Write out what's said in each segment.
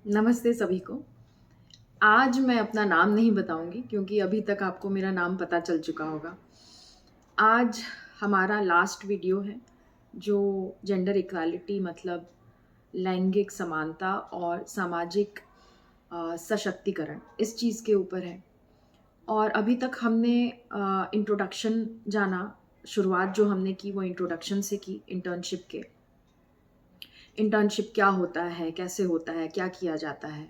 नमस्ते सभी को। आज मैं अपना नाम नहीं बताऊंगी क्योंकि अभी तक आपको मेरा नाम पता चल चुका होगा। आज हमारा लास्ट वीडियो है जो जेंडर इक्वालिटी मतलब लैंगिक समानता और सामाजिक सशक्तिकरण इस चीज़ के ऊपर है। और अभी तक हमने इंट्रोडक्शन जाना, शुरुआत जो हमने की वो इंट्रोडक्शन से की। इंटर्नशिप क्या होता है, कैसे होता है, क्या किया जाता है।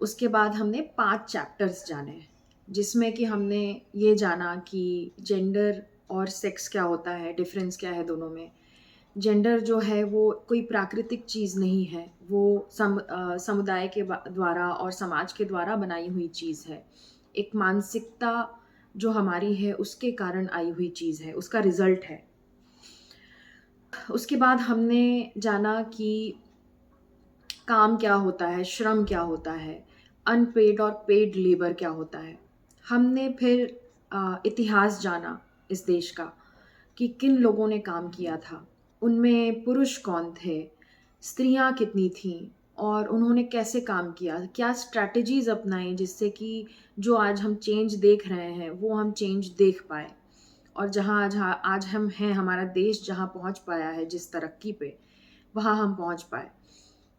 उसके बाद हमने 5 चैप्टर्स जाने, जिसमें कि हमने ये जाना कि जेंडर और सेक्स क्या होता है, डिफरेंस क्या है दोनों में। जेंडर जो है वो कोई प्राकृतिक चीज़ नहीं है, वो समुदाय के द्वारा और समाज के द्वारा बनाई हुई चीज़ है। एक मानसिकता जो हमारी है उसके कारण आई हुई चीज़ है, उसका रिजल्ट है। उसके बाद हमने जाना कि काम क्या होता है, श्रम क्या होता है, अनपेड और पेड लेबर क्या होता है। हमने फिर इतिहास जाना इस देश का कि किन लोगों ने काम किया था, उनमें पुरुष कौन थे, स्त्रियां कितनी थीं और उन्होंने कैसे काम किया, क्या स्ट्रैटेजीज अपनाई जिससे कि जो आज हम चेंज देख रहे हैं वो हम चेंज देख पाए। और जहाँ आज हम हैं, हमारा देश जहाँ पहुँच पाया है जिस तरक्की पे, वहाँ हम पहुँच पाए।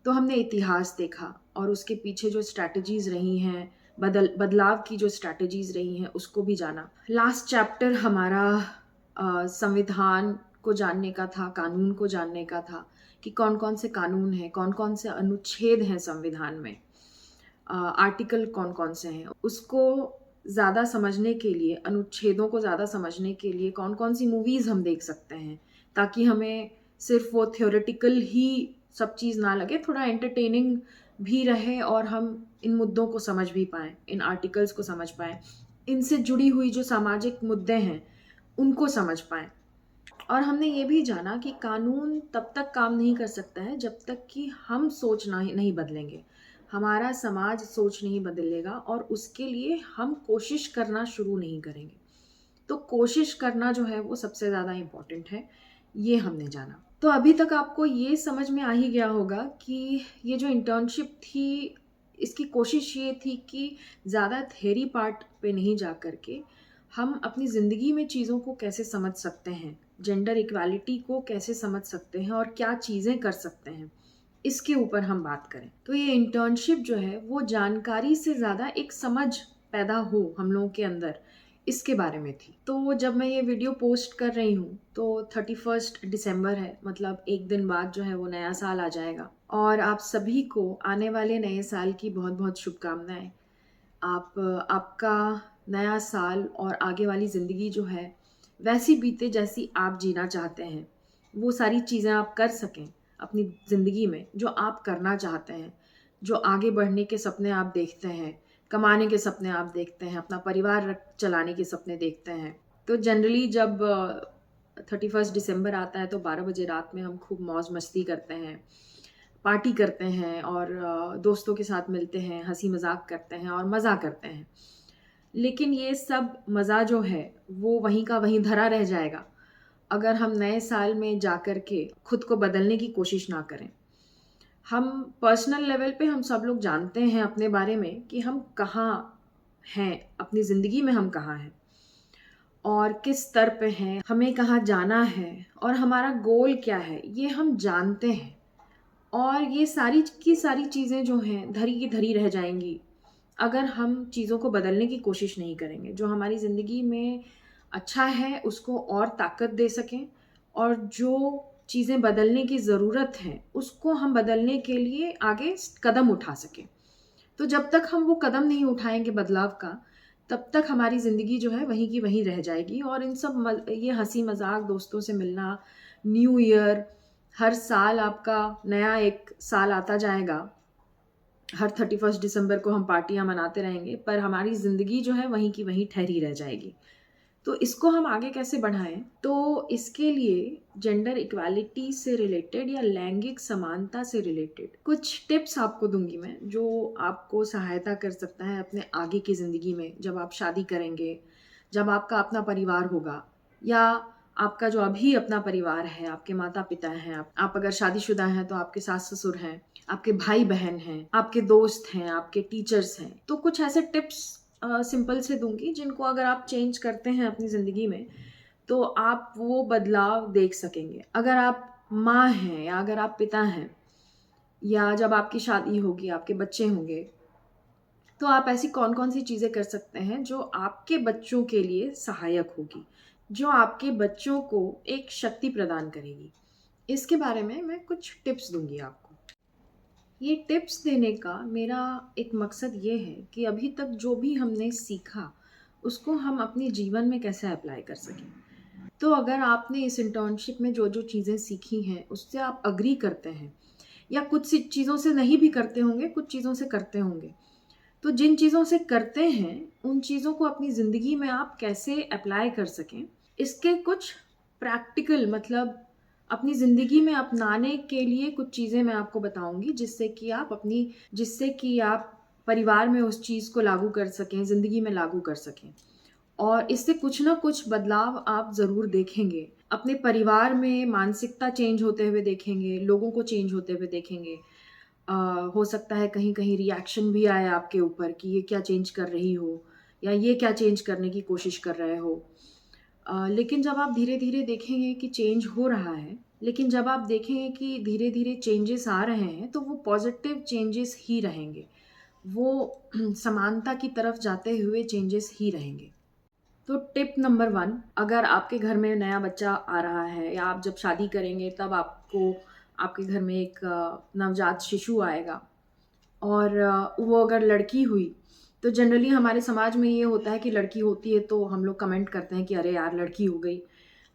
तो हमने इतिहास देखा और उसके पीछे जो स्ट्रैटेजीज रही हैं, बदलाव की जो स्ट्रैटेजीज रही हैं उसको भी जाना। लास्ट चैप्टर हमारा संविधान को जानने का था, कानून को जानने का था कि कौन कौन से कानून हैं, कौन कौन से अनुच्छेद हैं संविधान में, आर्टिकल कौन कौन से हैं। उसको ज़्यादा समझने के लिए, अनुच्छेदों को ज़्यादा समझने के लिए कौन कौन सी मूवीज़ हम देख सकते हैं, ताकि हमें सिर्फ वो थ्योरेटिकल ही सब चीज़ ना लगे, थोड़ा एंटरटेनिंग भी रहे और हम इन मुद्दों को समझ भी पाएँ, इन आर्टिकल्स को समझ पाएँ, इनसे जुड़ी हुई जो सामाजिक मुद्दे हैं उनको समझ पाएँ। और हमने ये भी जाना कि कानून तब तक काम नहीं कर सकता है जब तक कि हम सोचना नहीं बदलेंगे, हमारा समाज सोच नहीं बदलेगा और उसके लिए हम कोशिश करना शुरू नहीं करेंगे। तो कोशिश करना जो है वो सबसे ज़्यादा इम्पोर्टेंट है, ये हमने जाना। तो अभी तक आपको ये समझ में आ ही गया होगा कि ये जो इंटर्नशिप थी, इसकी कोशिश ये थी कि ज़्यादा थ्योरी पार्ट पे नहीं जा कर के हम अपनी ज़िंदगी में चीज़ों को कैसे समझ सकते हैं, जेंडर इक्वालिटी को कैसे समझ सकते हैं और क्या चीज़ें कर सकते हैं, इसके ऊपर हम बात करें। तो ये इंटर्नशिप जो है वो जानकारी से ज़्यादा एक समझ पैदा हो हम लोगों के अंदर, इसके बारे में थी। तो जब मैं ये वीडियो पोस्ट कर रही हूँ तो 31 दिसंबर है, मतलब एक दिन बाद जो है वो नया साल आ जाएगा। और आप सभी को आने वाले नए साल की बहुत बहुत शुभकामनाएं। आपका नया साल और आगे वाली ज़िंदगी जो है वैसी बीते जैसी आप जीना चाहते हैं, वो सारी चीज़ें आप कर सकें अपनी ज़िंदगी में जो आप करना चाहते हैं, जो आगे बढ़ने के सपने आप देखते हैं, कमाने के सपने आप देखते हैं, अपना परिवार चलाने के सपने देखते हैं। तो जनरली जब 31 दिसंबर आता है तो 12 बजे रात में हम खूब मौज मस्ती करते हैं, पार्टी करते हैं और दोस्तों के साथ मिलते हैं, हंसी मजाक करते हैं और मज़ा करते हैं। लेकिन ये सब मज़ा जो है वो वहीं का वहीं धरा रह जाएगा अगर हम नए साल में जाकर के खुद को बदलने की कोशिश ना करें। हम पर्सनल लेवल पे हम सब लोग जानते हैं अपने बारे में कि हम कहाँ हैं, अपनी ज़िंदगी में हम कहाँ हैं और किस स्तर पे हैं, हमें कहाँ जाना है और हमारा गोल क्या है, ये हम जानते हैं। और ये सारी की सारी चीज़ें जो हैं धरी की धरी रह जाएंगी अगर हम चीज़ों को बदलने की कोशिश नहीं करेंगे। जो हमारी ज़िंदगी में अच्छा है उसको और ताकत दे सकें और जो चीज़ें बदलने की ज़रूरत है उसको हम बदलने के लिए आगे कदम उठा सकें। तो जब तक हम वो कदम नहीं उठाएंगे बदलाव का, तब तक हमारी ज़िंदगी जो है वहीं की वहीं रह जाएगी। और इन सब ये हंसी मजाक, दोस्तों से मिलना, न्यू ईयर, हर साल आपका नया एक साल आता जाएगा, हर 31 दिसंबर को हम पार्टियां मनाते रहेंगे, पर हमारी ज़िंदगी जो है वहीं की वहीं ठहरी रह जाएगी। तो इसको हम आगे कैसे बढ़ाएं? तो इसके लिए जेंडर इक्वालिटी से रिलेटेड या लैंगिक समानता से रिलेटेड कुछ टिप्स आपको दूंगी मैं, जो आपको सहायता कर सकता है अपने आगे की ज़िंदगी में। जब आप शादी करेंगे, जब आपका अपना परिवार होगा, या आपका जो अभी अपना परिवार है, आपके माता पिता हैं, आप अगर शादीशुदा हैं तो आपके सास ससुर हैं, आपके भाई-बहन हैं, आपके दोस्त हैं, आपके टीचर्स हैं। तो कुछ ऐसे टिप्स सिंपल से दूँगी जिनको अगर आप चेंज करते हैं अपनी ज़िंदगी में, तो आप वो बदलाव देख सकेंगे। अगर आप माँ हैं या अगर आप पिता हैं या जब आपकी शादी होगी, आपके बच्चे होंगे, तो आप ऐसी कौन-कौन सी चीज़ें कर सकते हैं जो आपके बच्चों के लिए सहायक होगी, जो आपके बच्चों को एक शक्ति प्रदान करेगी। इसके बारे में मैं कुछ टिप्स दूँगी आपको। ये टिप्स देने का मेरा एक मकसद ये है कि अभी तक जो भी हमने सीखा, उसको हम अपने जीवन में कैसे अप्लाई कर सकें। तो अगर आपने इस इंटर्नशिप में जो-जो चीज़ें सीखी हैं, उससे आप एग्री करते हैं या कुछ सी चीज़ों से नहीं भी करते होंगे, कुछ चीज़ों से करते होंगे। तो जिन चीज़ों से करते हैं, उन चीज़ों को अपनी ज़िंदगी में आप कैसे अप्लाई कर सकें, इसके कुछ प्रैक्टिकल मतलब अपनी ज़िंदगी में अपनाने के लिए कुछ चीज़ें मैं आपको बताऊँगी, जिससे कि आप परिवार में उस चीज़ को लागू कर सकें, ज़िंदगी में लागू कर सकें। और इससे कुछ न कुछ बदलाव आप ज़रूर देखेंगे। अपने परिवार में मानसिकता चेंज होते हुए देखेंगे, लोगों को चेंज होते हुए देखेंगे। अ, हो सकता है कहीं-कहीं रिएक्शन भी आए आपके ऊपर कि ये क्या चेंज कर रही हो या ये क्या चेंज करने की कोशिश कर रहे हो। लेकिन जब आप धीरे-धीरे देखेंगे कि चेंज हो रहा है, लेकिन जब आप देखेंगे कि धीरे-धीरे चेंजेस आ रहे हैं, तो वो पॉज़िटिव चेंजेस ही रहेंगे। वो समानता की तरफ जाते हुए चेंजेस ही रहेंगे। तो टिप नंबर 1, अगर आपके घर में नया बच्चा आ रहा है या आप जब शादी करेंगे तब आपको आपके घर में एक नवजात शिशु आएगा और वो अगर लड़की हुई, तो जनरली हमारे समाज में ये होता है कि लड़की होती है तो हम लोग कमेंट करते हैं कि अरे यार लड़की हो गई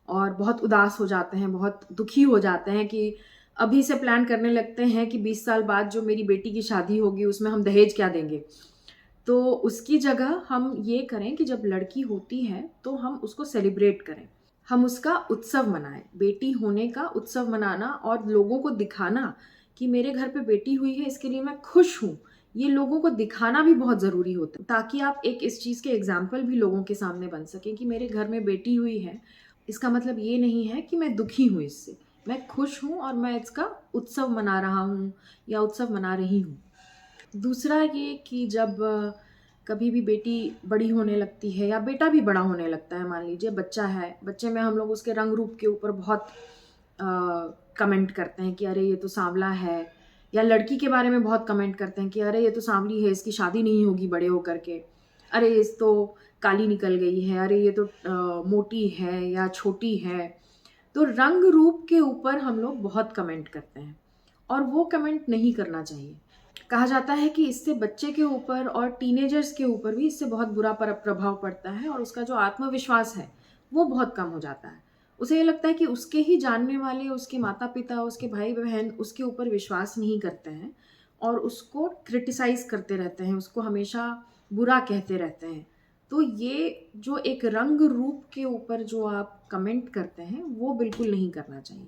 और बहुत उदास हो जाते हैं, बहुत दुखी हो जाते हैं कि अभी से प्लान करने लगते हैं कि 20 साल बाद जो मेरी बेटी की शादी होगी उसमें हम दहेज क्या देंगे। तो उसकी जगह हम ये करें कि जब लड़की होती है तो हम उसको सेलिब्रेट करें। हम उसका उत्सव मनाएँ। बेटी होने का उत्सव मनाना और लोगों को दिखाना कि मेरे घर पे बेटी हुई है इसके लिए मैं खुश हूँ। ये लोगों को दिखाना भी बहुत ज़रूरी होता है ताकि आप एक इस चीज़ के एग्ज़ाम्पल भी लोगों के सामने बन सकें कि मेरे घर में बेटी हुई है। इसका मतलब ये नहीं है कि मैं दुखी हूँ इससे। मैं खुश हूँ और मैं इसका उत्सव मना रहा हूँ या उत्सव मना रही हूँ। दूसरा ये कि जब कभी भी बेटी बड़ी होने लगती है या बेटा भी बड़ा होने लगता है, मान लीजिए बच्चा है, बच्चे में हम लोग उसके रंग रूप के ऊपर बहुत कमेंट करते हैं कि अरे ये तो सांवला है, या लड़की के बारे में बहुत कमेंट करते हैं कि अरे ये तो सांवली है, इसकी शादी नहीं होगी बड़े होकर के, अरे इस तो काली निकल गई है, अरे ये तो मोटी है या छोटी है। तो रंग रूप के ऊपर हम लोग बहुत कमेंट करते हैं और वो कमेंट नहीं करना चाहिए। कहा जाता है कि इससे बच्चे के ऊपर और टीनेजर्स के ऊपर भी इससे बहुत बुरा प्रभाव पड़ता है और उसका जो आत्मविश्वास है वो बहुत कम हो जाता है। उसे ये लगता है कि उसके ही जानने वाले, उसके माता पिता, उसके भाई बहन उसके ऊपर विश्वास नहीं करते हैं और उसको क्रिटिसाइज करते रहते हैं, उसको हमेशा बुरा कहते रहते हैं। तो ये जो एक रंग रूप के ऊपर जो आप कमेंट करते हैं वो बिल्कुल नहीं करना चाहिए।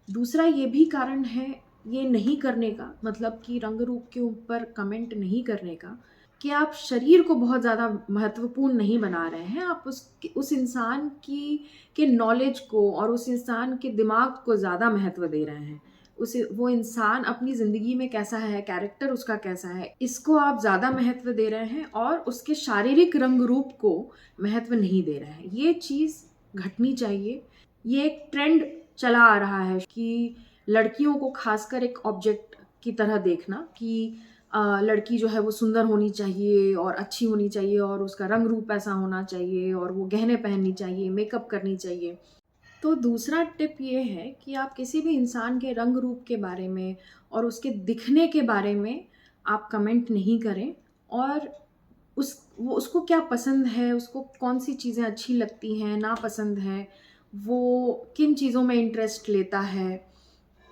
दूसरा ये भी कारण है ये नहीं करने का, मतलब कि रंग रूप के ऊपर कमेंट नहीं करने का, कि आप शरीर को बहुत ज़्यादा महत्वपूर्ण नहीं बना रहे हैं। आप उस इंसान की के नॉलेज को और उस इंसान के दिमाग को ज़्यादा महत्व दे रहे हैं। उसे वो इंसान अपनी ज़िंदगी में कैसा है, कैरेक्टर उसका कैसा है, इसको आप ज़्यादा महत्व दे रहे हैं और उसके शारीरिक रंग रूप को महत्व नहीं दे रहे हैं। ये चीज़ घटनी चाहिए। ये एक ट्रेंड चला आ रहा है कि लड़कियों को खासकर एक ऑब्जेक्ट की तरह देखना कि लड़की जो है वो सुंदर होनी चाहिए और अच्छी होनी चाहिए और उसका रंग रूप ऐसा होना चाहिए और वो गहने पहननी चाहिए, मेकअप करनी चाहिए। तो दूसरा टिप ये है कि आप किसी भी इंसान के रंग रूप के बारे में और उसके दिखने के बारे में आप कमेंट नहीं करें और वो उसको क्या पसंद है, उसको कौन-सी चीज़ें अच्छी लगती हैं, नापसंद है, वो किन चीज़ों में इंटरेस्ट लेता है,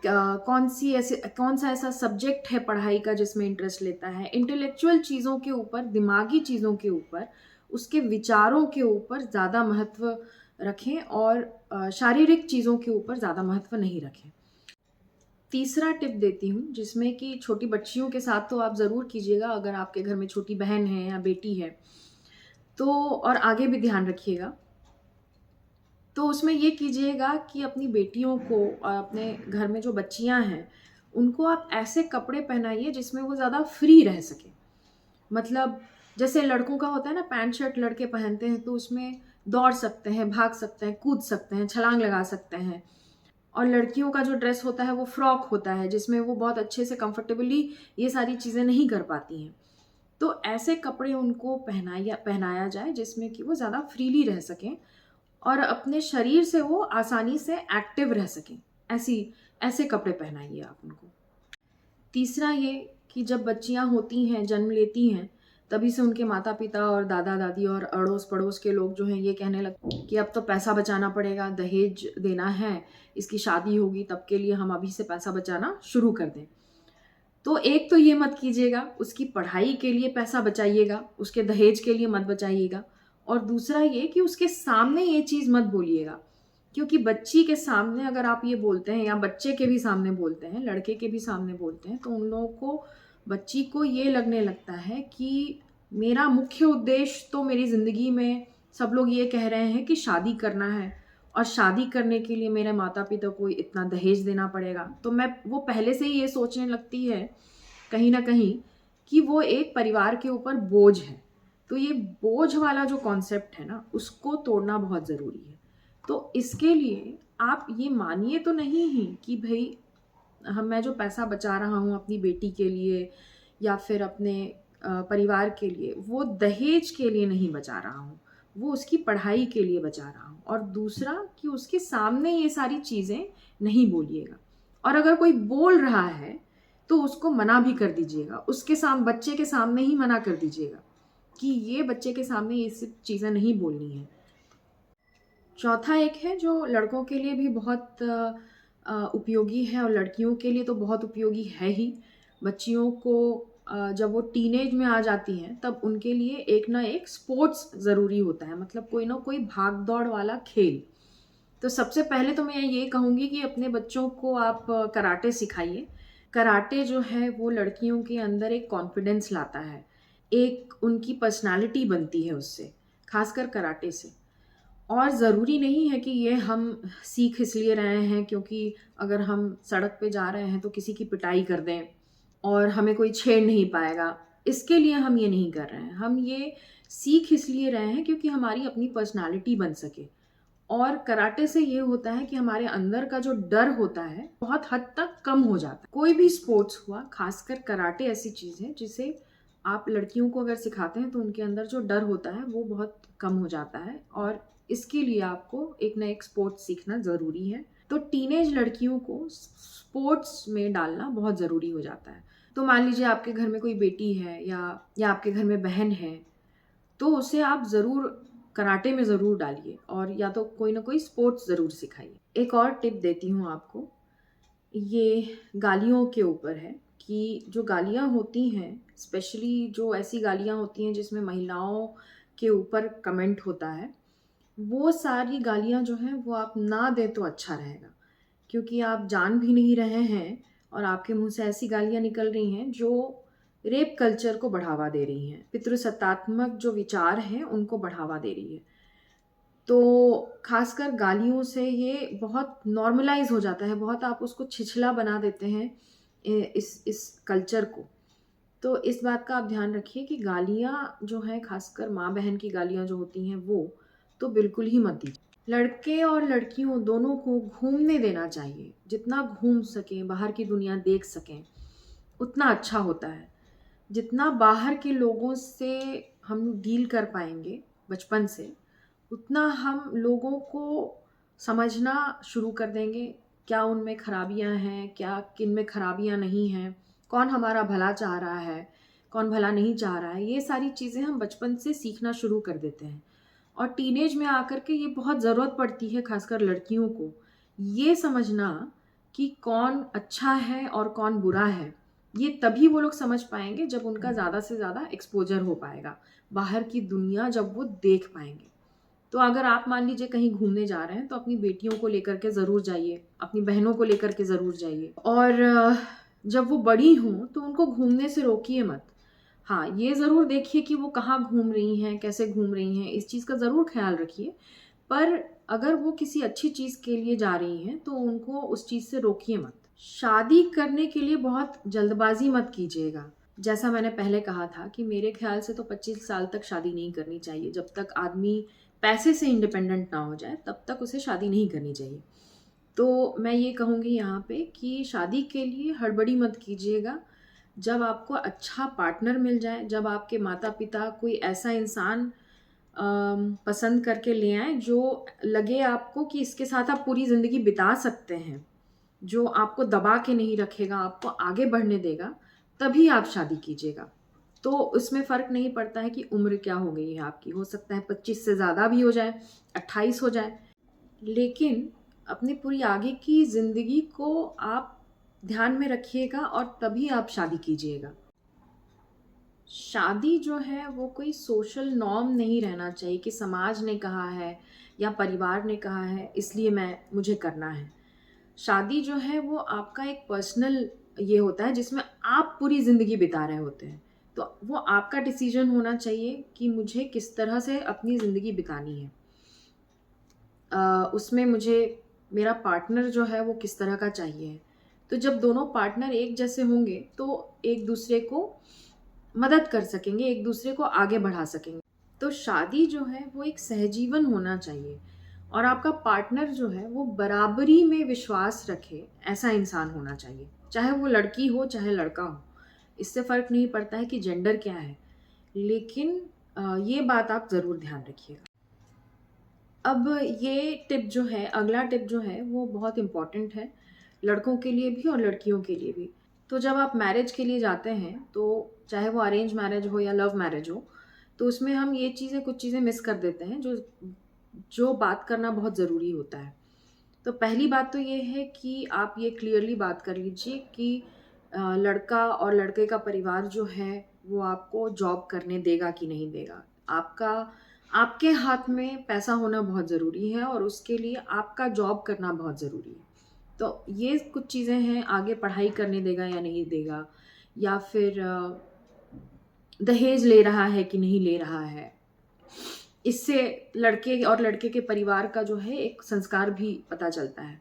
कौन-सा ऐसा सब्जेक्ट है पढ़ाई का जिसमें इंटरेस्ट लेता है। इंटेलेक्चुअल चीज़ों के ऊपर, दिमागी चीज़ों के ऊपर, उसके विचारों के ऊपर ज़्यादा महत्व रखें और शारीरिक चीज़ों के ऊपर ज़्यादा महत्व नहीं रखें। तीसरा टिप देती हूँ जिसमें कि छोटी बच्चियों के साथ तो आप ज़रूर कीजिएगा अगर आपके घर में छोटी बहन है या बेटी है, तो और आगे भी ध्यान रखिएगा। तो उसमें ये कीजिएगा कि अपनी बेटियों को और अपने घर में जो बच्चियाँ हैं, उनको आप ऐसे कपड़े पहनाइए जिसमें वो ज़्यादा फ्री रह सके। मतलब जैसे लड़कों का होता है ना, पैंट शर्ट लड़के पहनते हैं तो उसमें दौड़ सकते हैं, भाग सकते हैं, कूद सकते हैं, छलांग लगा सकते हैं। और लड़कियों का जो ड्रेस होता है वो फ्रॉक होता है जिसमें वो बहुत अच्छे से कंफर्टेबली ये सारी चीज़ें नहीं कर पाती हैं। तो ऐसे कपड़े उनको पहनाया पहनाया जाए जिसमें कि वो ज़्यादा फ्रीली रह सकें और अपने शरीर से वो आसानी से एक्टिव रह सकें। ऐसी ऐसे कपड़े पहनाइए आप उनको। तीसरा ये कि जब बच्चियां होती हैं, जन्म लेती हैं, तभी से उनके माता पिता और दादा दादी और अड़ोस पड़ोस के लोग जो हैं ये कहने लगते हैं कि अब तो पैसा बचाना पड़ेगा, दहेज देना है, इसकी शादी होगी, तब के लिए हम अभी से पैसा बचाना शुरू कर दें। तो एक तो ये मत कीजिएगा, उसकी पढ़ाई के लिए पैसा बचाइएगा, उसके दहेज के लिए मत बचाइएगा। और दूसरा ये कि उसके सामने ये चीज़ मत बोलिएगा, क्योंकि बच्ची के सामने अगर आप ये बोलते हैं या बच्चे के भी सामने बोलते हैं, लड़के के भी सामने बोलते हैं, तो उन लोगों को, बच्ची को ये लगने लगता है कि मेरा मुख्य उद्देश्य तो मेरी ज़िंदगी में सब लोग ये कह रहे हैं कि शादी करना है और शादी करने के लिए मेरे माता पिता को इतना दहेज देना पड़ेगा। तो मैं वो पहले से ही ये सोचने लगती है कहीं ना कहीं कि वो एक परिवार के ऊपर बोझ है। तो ये बोझ वाला जो कॉन्सेप्ट है ना, उसको तोड़ना बहुत ज़रूरी है। तो इसके लिए आप ये मानिए तो नहीं ही कि भाई मैं जो पैसा बचा रहा हूँ अपनी बेटी के लिए या फिर अपने परिवार के लिए, वो दहेज के लिए नहीं बचा रहा हूँ, वो उसकी पढ़ाई के लिए बचा रहा हूँ। और दूसरा कि उसके सामने ये सारी चीज़ें नहीं बोलिएगा, और अगर कोई बोल रहा है तो उसको मना भी कर दीजिएगा, उसके सामने, बच्चे के सामने ही मना कर दीजिएगा कि ये बच्चे के सामने ये सब चीज़ें नहीं बोलनी है। चौथा एक है जो लड़कों के लिए भी बहुत उपयोगी है और लड़कियों के लिए तो बहुत उपयोगी है ही। बच्चियों को जब वो टीनेज में आ जाती हैं तब उनके लिए एक ना एक स्पोर्ट्स ज़रूरी होता है, मतलब कोई ना कोई भाग दौड़ वाला खेल। तो सबसे पहले तो मैं ये कहूँगी कि अपने बच्चों को आप कराटे सिखाइए। कराटे जो है वो लड़कियों के अंदर एक कॉन्फिडेंस लाता है, एक उनकी पर्सनालिटी बनती है उससे, खासकर कराटे से। और ज़रूरी नहीं है कि ये हम सीख इसलिए रहे हैं क्योंकि अगर हम सड़क पे जा रहे हैं तो किसी की पिटाई कर दें और हमें कोई छेड़ नहीं पाएगा, इसके लिए हम ये नहीं कर रहे हैं। हम ये सीख इसलिए रहे हैं क्योंकि हमारी अपनी पर्सनालिटी बन सके। और कराटे से ये होता है कि हमारे अंदर का जो डर होता है बहुत हद तक कम हो जाता है। कोई भी स्पोर्ट्स हुआ, खासकर कराटे ऐसी चीज़ है जिसे आप लड़कियों को अगर सिखाते हैं तो उनके अंदर जो डर होता है वो बहुत कम हो जाता है। और इसके लिए आपको एक ना एक स्पोर्ट्स सीखना ज़रूरी है। तो टीनेज लड़कियों को स्पोर्ट्स में डालना बहुत ज़रूरी हो जाता है। तो मान लीजिए आपके घर में कोई बेटी है या आपके घर में बहन है, तो उसे आप ज़रूर कराटे में ज़रूर डालिए और या तो कोई ना कोई स्पोर्ट्स ज़रूर सिखाइए। एक और टिप देती हूँ आपको, ये गालियों के ऊपर है कि जो गालियाँ होती हैं, स्पेशली जो ऐसी गालियाँ होती हैं जिसमें महिलाओं के ऊपर कमेंट होता है, वो सारी गालियाँ जो हैं वो आप ना दें तो अच्छा रहेगा। क्योंकि आप जान भी नहीं रहे हैं और आपके मुँह से ऐसी गालियाँ निकल रही हैं जो रेप कल्चर को बढ़ावा दे रही हैं, पितृसत्तात्मक जो विचार हैं उनको बढ़ावा दे रही है। तो खासकर गालियों से ये बहुत नॉर्मलाइज़ हो जाता है, बहुत आप उसको छिछला बना देते हैं इस कल्चर को। तो इस बात का आप ध्यान रखिए कि गालियाँ जो हैं, खासकर माँ बहन की गालियाँ जो होती हैं वो तो बिल्कुल ही मत दीजिए। लड़के और लड़कियों दोनों को घूमने देना चाहिए, जितना घूम सकें, बाहर की दुनिया देख सकें, उतना अच्छा होता है। जितना बाहर के लोगों से हम डील कर पाएंगे बचपन से, उतना हम लोगों को समझना शुरू कर देंगे, क्या उनमें खराबियां हैं, क्या किन में खराबियां नहीं हैं, कौन हमारा भला चाह रहा है, कौन भला नहीं चाह रहा है। ये सारी चीज़ें हम बचपन से सीखना शुरू कर देते हैं और टीनेज में आकर के ये बहुत ज़रूरत पड़ती है, खासकर लड़कियों को ये समझना कि कौन अच्छा है और कौन बुरा है। ये तभी वो लोग समझ पाएंगे जब उनका ज़्यादा से ज़्यादा एक्सपोजर हो पाएगा, बाहर की दुनिया जब वो देख पाएंगे। तो अगर आप मान लीजिए कहीं घूमने जा रहे हैं तो अपनी बेटियों को लेकर के ज़रूर जाइए, अपनी बहनों को लेकर के ज़रूर जाइए। और जब वो बड़ी हों तो उनको घूमने से रोकिए मत। हाँ, ये ज़रूर देखिए कि वो कहाँ घूम रही हैं, कैसे घूम रही हैं, इस चीज़ का ज़रूर ख्याल रखिए। पर अगर वो किसी अच्छी चीज़ के लिए जा रही हैं तो उनको उस चीज़ से रोकिए मत। शादी करने के लिए बहुत जल्दबाजी मत कीजिएगा। जैसा मैंने पहले कहा था कि मेरे ख्याल से तो 25 साल तक शादी नहीं करनी चाहिए। जब तक आदमी पैसे से इंडिपेंडेंट ना हो जाए तब तक उसे शादी नहीं करनी चाहिए। तो मैं ये कहूँगी यहाँ पे कि शादी के लिए हड़बड़ी मत कीजिएगा। जब आपको अच्छा पार्टनर मिल जाए, जब आपके माता-पिता कोई ऐसा इंसान पसंद करके ले आएँ जो लगे आपको कि इसके साथ आप पूरी ज़िंदगी बिता सकते हैं, जो आपको दबा के नहीं रखेगा, आपको आगे बढ़ने देगा, तभी आप शादी कीजिएगा। तो उसमें फ़र्क नहीं पड़ता है कि उम्र क्या हो गई है आपकी। हो सकता है 25 से ज़्यादा भी हो जाए, 28 हो जाए। लेकिन अपनी पूरी आगे की ज़िंदगी को आप ध्यान में रखिएगा और तभी आप शादी कीजिएगा। शादी जो है वो कोई सोशल नॉर्म नहीं रहना चाहिए कि समाज ने कहा है या परिवार ने कहा है इसलिए मुझे करना है। शादी जो है वो आपका एक पर्सनल ये होता है जिसमें आप पूरी ज़िंदगी बिता रहे होते हैं। तो वो आपका डिसीजन होना चाहिए कि मुझे किस तरह से अपनी ज़िंदगी बितानी है। उसमें मुझे मेरा पार्टनर जो है वो किस तरह का चाहिए। तो जब दोनों पार्टनर एक जैसे होंगे तो एक दूसरे को मदद कर सकेंगे, एक दूसरे को आगे बढ़ा सकेंगे। तो शादी जो है वो एक सहजीवन होना चाहिए और आपका पार्टनर जो है वो बराबरी में विश्वास रखे, ऐसा इंसान होना चाहिए। चाहे वो लड़की हो, चाहे लड़का हो। इससे फ़र्क नहीं पड़ता है कि जेंडर क्या है। लेकिन ये बात आप ज़रूर ध्यान रखिएगा। अब ये टिप जो है, अगला टिप जो है वो बहुत इम्पोर्टेंट है, लड़कों के लिए भी और लड़कियों के लिए भी। तो जब आप मैरिज के लिए जाते हैं, तो चाहे वो अरेंज मैरिज हो या लव मैरिज हो, तो उसमें हम ये चीज़ें कुछ चीज़ें मिस कर देते हैं जो जो बात करना बहुत ज़रूरी होता है। तो पहली बात तो ये है कि आप ये क्लियरली बात कर लीजिए कि लड़का और लड़के का परिवार जो है वो आपको जॉब करने देगा कि नहीं देगा। आपका आपके हाथ में पैसा होना बहुत ज़रूरी है और उसके लिए आपका जॉब करना बहुत ज़रूरी है। तो ये कुछ चीज़ें हैं, आगे पढ़ाई करने देगा या नहीं देगा, या फिर दहेज ले रहा है कि नहीं ले रहा है। इससे लड़के और लड़के के परिवार का जो है एक संस्कार भी पता चलता है।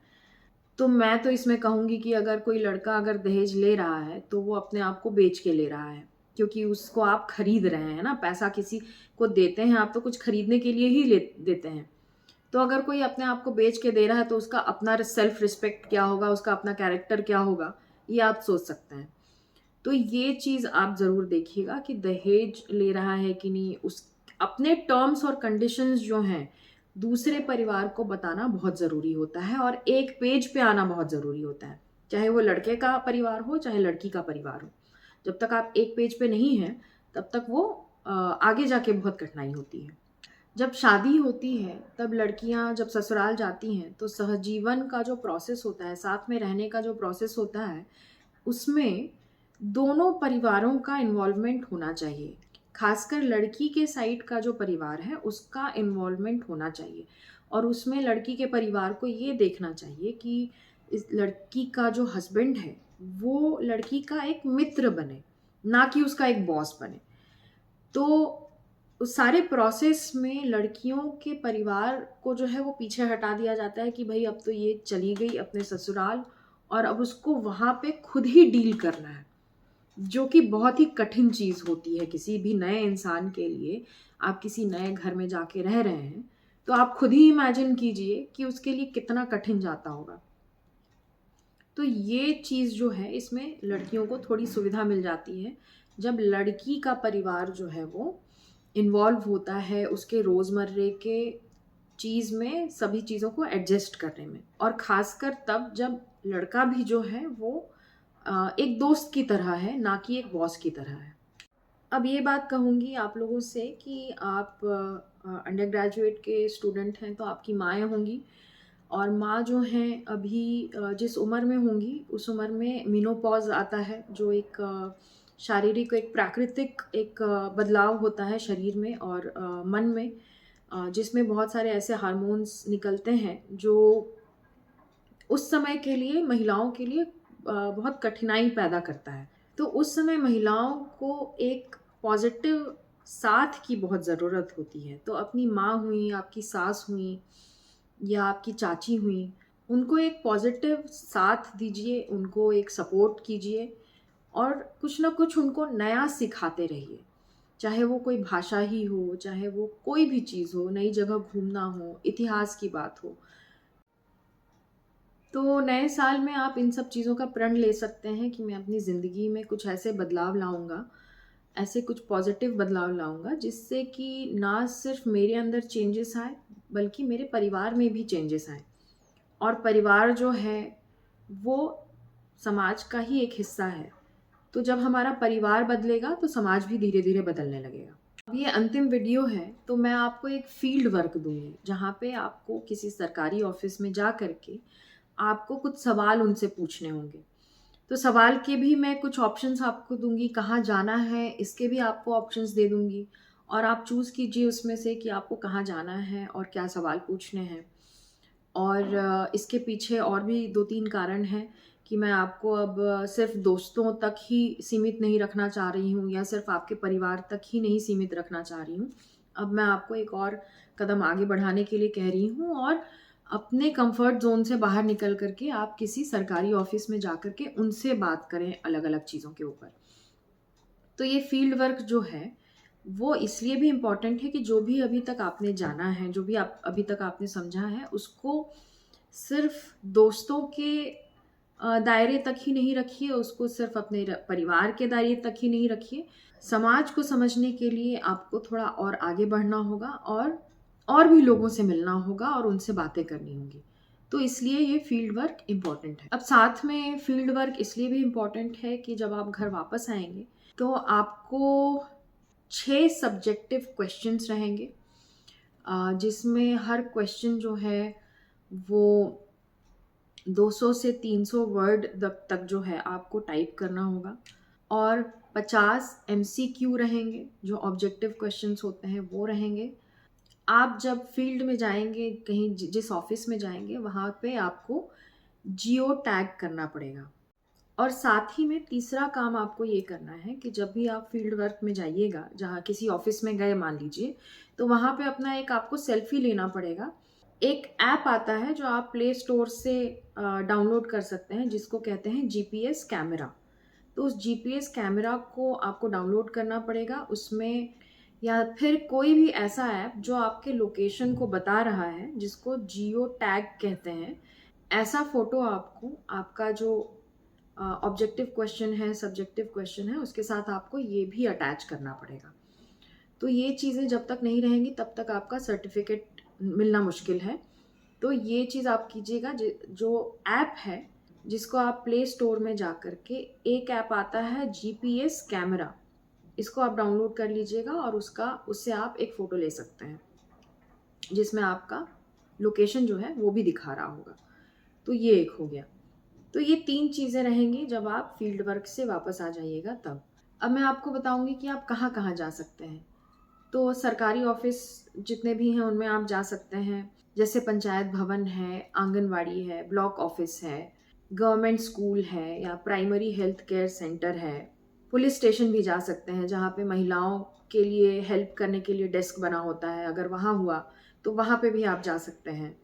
तो मैं तो इसमें कहूँगी कि अगर कोई लड़का अगर दहेज ले रहा है, तो वो अपने आप को बेच के ले रहा है, क्योंकि उसको आप खरीद रहे हैं ना, पैसा किसी को देते हैं आप तो कुछ खरीदने के लिए ही ले देते हैं। तो अगर कोई अपने आप को बेच के दे रहा है तो उसका अपना सेल्फ रिस्पेक्ट क्या होगा, उसका अपना कैरेक्टर क्या होगा, ये आप सोच सकते हैं। तो ये चीज़ आप ज़रूर देखिएगा कि दहेज ले रहा है कि नहीं। उस अपने टर्म्स और कंडीशंस जो हैं, दूसरे परिवार को बताना बहुत ज़रूरी होता है और एक पेज पे आना बहुत ज़रूरी होता है। चाहे वो लड़के का परिवार हो, चाहे लड़की का परिवार हो। जब तक आप एक पेज पे नहीं हैं, तब तक वो आगे जाके बहुत कठिनाई होती है। जब शादी होती है, तब लड़कियाँ जब ससुराल जाती हैं, तो सहजीवन का जो प्रोसेस होता है, साथ में रहने का जो प्रोसेस होता है, उसमें दोनों परिवारों का इन्वॉल्वमेंट होना चाहिए। खासकर लड़की के साइड का जो परिवार है, उसका इन्वॉल्वमेंट होना चाहिए और उसमें लड़की के परिवार को ये देखना चाहिए कि इस लड़की का जो हस्बैंड है, वो लड़की का एक मित्र बने, ना कि उसका एक बॉस बने। तो उस सारे प्रोसेस में लड़कियों के परिवार को जो है वो पीछे हटा दिया जाता है कि भई अब तो ये चली गई अपने ससुराल और अब उसको वहाँ पे खुद ही डील करना है। जो कि बहुत ही कठिन चीज़ होती है किसी भी नए इंसान के लिए। आप किसी नए घर में जाके रह रहे हैं, तो आप खुद ही इमेजिन कीजिए कि उसके लिए कितना कठिन जाता होगा। तो ये चीज़ जो है इसमें लड़कियों को थोड़ी सुविधा मिल जाती है, जब लड़की का परिवार जो है वो इन्वॉल्व होता है उसके रोज़मर्रे के चीज़ में, सभी चीज़ों को एडजस्ट करने में। और ख़ासकर तब जब लड़का भी जो है वो एक दोस्त की तरह है, ना कि एक बॉस की तरह है। अब ये बात कहूँगी आप लोगों से कि आप अंडर ग्रेजुएट के स्टूडेंट हैं तो आपकी माएँ होंगी और माँ जो हैं अभी जिस उम्र में होंगी उस उम्र में मेनोपॉज़ आता है, जो एक शारीरिक एक प्राकृतिक एक बदलाव होता है शरीर में और मन में, जिसमें बहुत सारे ऐसे हार्मोन्स निकलते हैं जो उस समय के लिए महिलाओं के लिए बहुत कठिनाई पैदा करता है। तो उस समय महिलाओं को एक पॉज़िटिव साथ की बहुत ज़रूरत होती है। तो अपनी माँ हुईं, आपकी सास हुईं या आपकी चाची हुईं, उनको एक पॉजिटिव साथ दीजिए, उनको एक सपोर्ट कीजिए और कुछ ना कुछ उनको नया सिखाते रहिए। चाहे वो कोई भाषा ही हो, चाहे वो कोई भी चीज़ हो, नई जगह घूमना हो, इतिहास की बात हो। तो नए साल में आप इन सब चीज़ों का प्रण ले सकते हैं कि मैं अपनी ज़िंदगी में कुछ ऐसे बदलाव लाऊँगा, ऐसे कुछ पॉज़िटिव बदलाव लाऊँगा जिससे कि ना सिर्फ़ मेरे अंदर चेंजेस आए, बल्कि मेरे परिवार में भी चेंजेस आएँ। और परिवार जो है, वो समाज का ही एक हिस्सा है। तो जब हमारा परिवार बदलेगा, तो समाज भी धीरे-धीरे बदलने लगेगा। अब ये अंतिम वीडियो है, तो मैं आपको एक फ़ील्ड वर्क दूँगी, जहाँ पे आपको किसी सरकारी ऑफ़िस में जा कर के आपको कुछ सवाल उनसे पूछने होंगे। तो सवाल के भी मैं कुछ ऑप्शंस आपको दूँगी, कहाँ जाना है इसके भी आपको ऑप्शंस दे दूँगी और आप चूज़ कीजिए उसमें से कि आपको कहाँ जाना है और क्या सवाल पूछने हैं। और इसके पीछे और भी 2-3 कारण हैं कि मैं आपको अब सिर्फ़ दोस्तों तक ही सीमित नहीं रखना चाह रही हूँ या सिर्फ़ आपके परिवार तक ही नहीं सीमित रखना चाह रही हूँ। अब मैं आपको एक और कदम आगे बढ़ाने के लिए कह रही हूँ और अपने कम्फ़र्ट ज़ोन से बाहर निकल कर के आप किसी सरकारी ऑफ़िस में जाकर के उनसे बात करें अलग-अलग चीज़ों के ऊपर। तो ये फ़ील्ड वर्क जो है, वो इसलिए भी इम्पोर्टेंट है कि जो भी अभी तक आपने जाना है, जो भी आप अभी तक आपने समझा है, उसको सिर्फ़ दोस्तों के दायरे तक ही नहीं रखिए, उसको सिर्फ़ अपने परिवार के दायरे तक ही नहीं रखिए। समाज को समझने के लिए आपको थोड़ा और आगे बढ़ना होगा और भी लोगों से मिलना होगा और उनसे बातें करनी होंगी। तो इसलिए ये फ़ील्ड वर्क इम्पोर्टेंट है। अब साथ में फ़ील्ड वर्क इसलिए भी इम्पोर्टेंट है कि जब आप घर वापस आएँगे, तो आपको 6 सब्जेक्टिव क्वेश्चंस रहेंगे, जिसमें हर क्वेश्चन जो है वो 200 से 300 वर्ड तक जो है आपको टाइप करना होगा और 50 एमसीक्यू रहेंगे, जो ऑब्जेक्टिव क्वेश्चंस होते हैं वो रहेंगे। आप जब फील्ड में जाएँगे, कहीं जिस ऑफ़िस में जाएँगे, वहाँ पे आपको जियो टैग करना पड़ेगा। और साथ ही में तीसरा काम आपको ये करना है कि जब भी आप फील्ड वर्क में जाइएगा, जहाँ किसी ऑफ़िस में गए मान लीजिए, तो वहाँ पे अपना एक आपको सेल्फ़ी लेना पड़ेगा। एक ऐप आता है जो आप प्ले स्टोर से डाउनलोड कर सकते हैं, जिसको कहते हैं जीपीएस कैमरा। तो उस जीपीएस कैमरा को आपको डाउनलोड करना पड़ेगा, उसमें या फिर कोई भी ऐसा ऐप जो आपके लोकेशन को बता रहा है, जिसको जियो टैग कहते हैं। ऐसा फ़ोटो आपको आपका जो ऑब्जेक्टिव क्वेश्चन है, सब्जेक्टिव क्वेश्चन है, उसके साथ आपको ये भी अटैच करना पड़ेगा। तो ये चीज़ें जब तक नहीं रहेंगी, तब तक आपका सर्टिफ़िकेट मिलना मुश्किल है। तो ये चीज़ आप कीजिएगा। जो ऐप है, जिसको आप प्ले स्टोर में जा कर के, एक ऐप आता है जीपीएस कैमरा, इसको आप डाउनलोड कर लीजिएगा और उससे आप एक फ़ोटो ले सकते हैं, जिसमें आपका लोकेशन जो है वो भी दिखा रहा होगा। तो ये एक हो गया। तो ये 3 चीज़ें रहेंगी जब आप फील्ड वर्क से वापस आ जाइएगा तब। अब मैं आपको बताऊँगी कि आप कहाँ-कहाँ जा सकते हैं। तो सरकारी ऑफ़िस जितने भी हैं उनमें आप जा सकते हैं। जैसे पंचायत भवन है, आंगनवाड़ी है, ब्लॉक ऑफ़िस है, गवर्नमेंट स्कूल है या प्राइमरी हेल्थ केयर सेंटर है। पुलिस स्टेशन भी जा सकते हैं, जहाँ पे महिलाओं के लिए हेल्प करने के लिए डेस्क बना होता है, अगर वहाँ हुआ, तो वहाँ पे भी आप जा सकते हैं।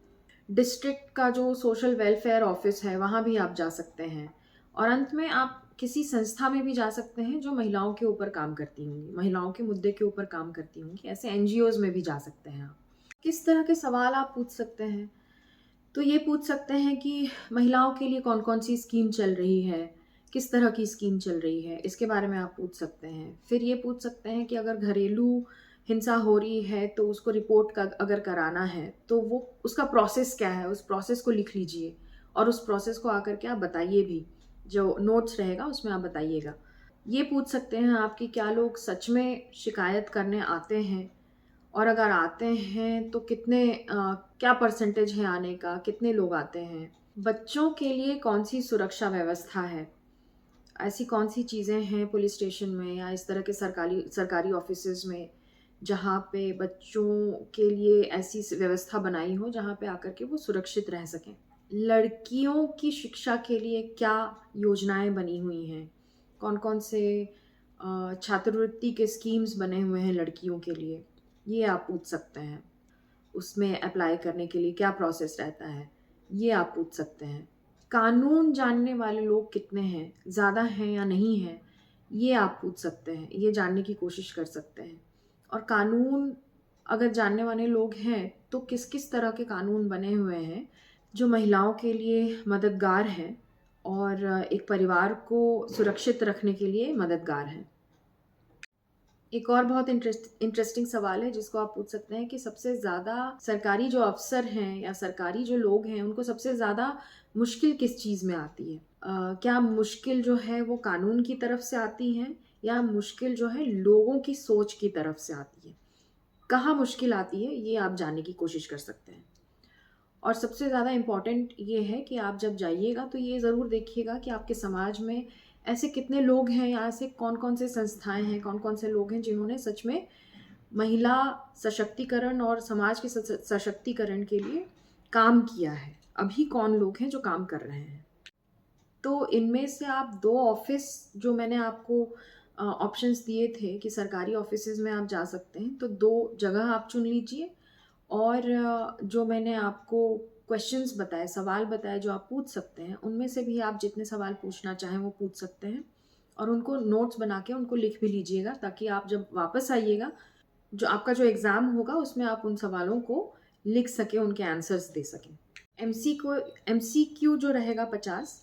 डिस्ट्रिक्ट का जो सोशल वेलफेयर ऑफ़िस है, वहाँ भी आप जा सकते हैं। और अंत में आप किसी संस्था में भी जा सकते हैं जो महिलाओं के ऊपर काम करती होंगी, महिलाओं के मुद्दे के ऊपर काम करती होंगी, ऐसे एनजीओज़ में भी जा सकते हैं आप। किस तरह के सवाल आप पूछ सकते हैं? तो ये पूछ सकते हैं कि महिलाओं के लिए कौन-कौन सी स्कीम चल रही है, किस तरह की स्कीम चल रही है, इसके बारे में आप पूछ सकते हैं। फिर ये पूछ सकते हैं कि अगर घरेलू हिंसा हो रही है, तो उसको रिपोर्ट अगर कराना है, तो वो उसका प्रोसेस क्या है, उस प्रोसेस को लिख लीजिए और उस प्रोसेस को आकर के आप बताइए भी। जो नोट्स रहेगा उसमें आप बताइएगा। ये पूछ सकते हैं आप कि क्या लोग सच में शिकायत करने आते हैं और अगर आते हैं तो क्या परसेंटेज है आने का, कितने लोग आते हैं? बच्चों के लिए कौन-सी सुरक्षा व्यवस्था है? ऐसी कौन-सी चीज़ें हैं पुलिस स्टेशन में या इस तरह के सरकारी सरकारी ऑफ़िसेज़ में, जहाँ पे बच्चों के लिए ऐसी व्यवस्था बनाई हो, जहाँ पे आकर के वो सुरक्षित रह सकें? लड़कियों की शिक्षा के लिए क्या योजनाएँ बनी हुई हैं? कौन-कौन से छात्रवृत्ति के स्कीम्स बने हुए हैं लड़कियों के लिए? ये आप पूछ सकते हैं। उसमें अप्लाई करने के लिए क्या प्रोसेस रहता है? ये आप पूछ सकते हैं। कानून जानने वाले लोग कितने हैं, ज़्यादा हैं या नहीं हैं, ये आप पूछ सकते हैं, ये जानने की कोशिश कर सकते हैं। और कानून अगर जानने वाले लोग हैं, तो किस-किस तरह के कानून बने हुए हैं, जो महिलाओं के लिए मददगार हैं और एक परिवार को सुरक्षित रखने के लिए मददगार हैं। एक और बहुत इंटरेस्टिंग सवाल है जिसको आप पूछ सकते हैं कि सबसे ज़्यादा सरकारी जो अफ़सर हैं या सरकारी जो लोग हैं, उनको सबसे ज़्यादा मुश्किल किस चीज़ में आती है? क्या मुश्किल जो है वो कानून की तरफ से आती है या मुश्किल जो है लोगों की सोच की तरफ से आती है? कहाँ मुश्किल आती है, ये आप जानने की कोशिश कर सकते हैं। और सबसे ज़्यादा इम्पॉर्टेंट ये है कि आप जब जाइएगा तो ये ज़रूर देखिएगा कि आपके समाज में ऐसे कितने लोग हैं या ऐसे कौन-कौन से संस्थाएँ हैं, कौन-कौन से लोग हैं जिन्होंने सच में महिला सशक्तिकरण और समाज के सशक्तिकरण के लिए काम किया है। अभी कौन लोग हैं जो काम कर रहे हैं। तो इनमें से आप 2 ऑफ़िस जो मैंने आपको ऑप्शंस दिए थे कि सरकारी ऑफ़िसेज़ में आप जा सकते हैं, तो 2 जगह आप चुन लीजिए। और जो मैंने आपको क्वेश्चंस बताए, सवाल बताए जो आप पूछ सकते हैं, उनमें से भी आप जितने सवाल पूछना चाहें वो पूछ सकते हैं। और उनको नोट्स बना के उनको लिख भी लीजिएगा ताकि आप जब वापस आइएगा, जो आपका जो एग्ज़ाम होगा उसमें आप उन सवालों को लिख सकें, उनके आंसर्स दे सकें। एमसीक्यू जो रहेगा 50,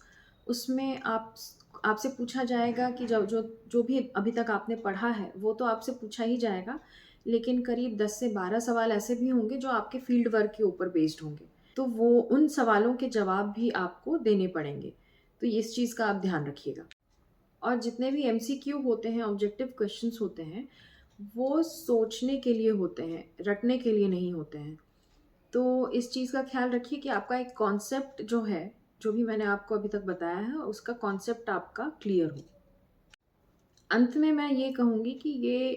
उसमें आपसे पूछा जाएगा कि जो भी अभी तक आपने पढ़ा है, वो तो आपसे पूछा ही जाएगा, लेकिन करीब 10 से 12 सवाल ऐसे भी होंगे जो आपके फील्ड वर्क के ऊपर बेस्ड होंगे। तो वो उन सवालों के जवाब भी आपको देने पड़ेंगे। तो इस चीज़ का आप ध्यान रखिएगा। और जितने भी एमसीक्यू होते हैं, ऑब्जेक्टिव क्वेश्चंस होते हैं, वो सोचने के लिए होते हैं, रटने के लिए नहीं होते हैं। तो इस चीज़ का ख़्याल रखिए कि आपका एक कॉन्सेप्ट जो है, जो भी मैंने आपको अभी तक बताया है, उसका कॉन्सेप्ट आपका क्लियर हो। अंत में मैं ये कहूँगी कि ये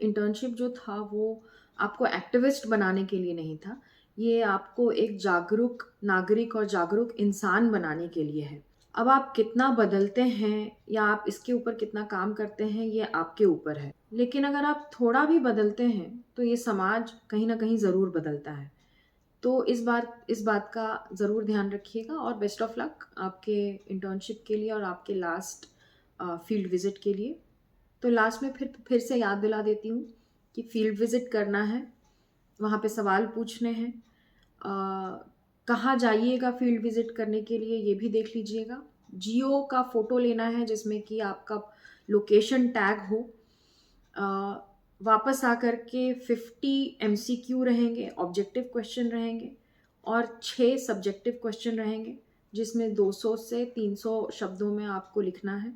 इंटर्नशिप जो था वो आपको एक्टिविस्ट बनाने के लिए नहीं था। ये आपको एक जागरूक नागरिक और जागरूक इंसान बनाने के लिए है। अब आप कितना बदलते हैं या आप इसके ऊपर कितना काम करते हैं, ये आपके ऊपर है। लेकिन अगर आप थोड़ा भी बदलते हैं, तो ये समाज कहीं न कहीं ज़रूर बदलता है। तो इस बात का ज़रूर ध्यान रखिएगा और बेस्ट ऑफ लक आपके इंटर्नशिप के लिए और आपके लास्ट फील्ड विज़िट के लिए। तो लास्ट में फिर से याद दिला देती हूँ कि फील्ड विज़िट करना है, वहाँ पे सवाल पूछने हैं। कहाँ जाइएगा फील्ड विज़िट करने के लिए ये भी देख लीजिएगा। जियो का फ़ोटो लेना है जिसमें कि आपका लोकेशन टैग हो। वापस आकर के 50 एमसीक्यू रहेंगे, ऑब्जेक्टिव क्वेश्चन रहेंगे और 6 सब्जेक्टिव क्वेश्चन रहेंगे, जिसमें 200 से 300 शब्दों में आपको लिखना है।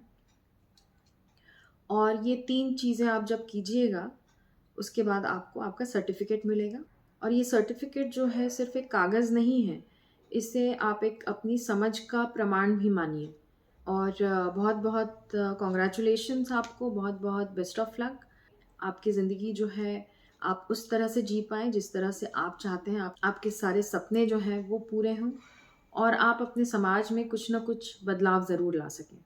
और ये 3 चीज़ें आप जब कीजिएगा, उसके बाद आपको आपका सर्टिफ़िकेट मिलेगा। और ये सर्टिफ़िकेट जो है सिर्फ़ एक कागज़ नहीं है, इसे आप एक अपनी समझ का प्रमाण भी मानिए। और बहुत-बहुत कांग्रेचुलेशंस आपको, बहुत-बहुत बेस्ट ऑफ लक। आपकी ज़िंदगी जो है आप उस तरह से जी पाएँ जिस तरह से आप चाहते हैं। आपके सारे सपने जो हैं वो पूरे हों और आप अपने समाज में कुछ न कुछ बदलाव ज़रूर ला सकें।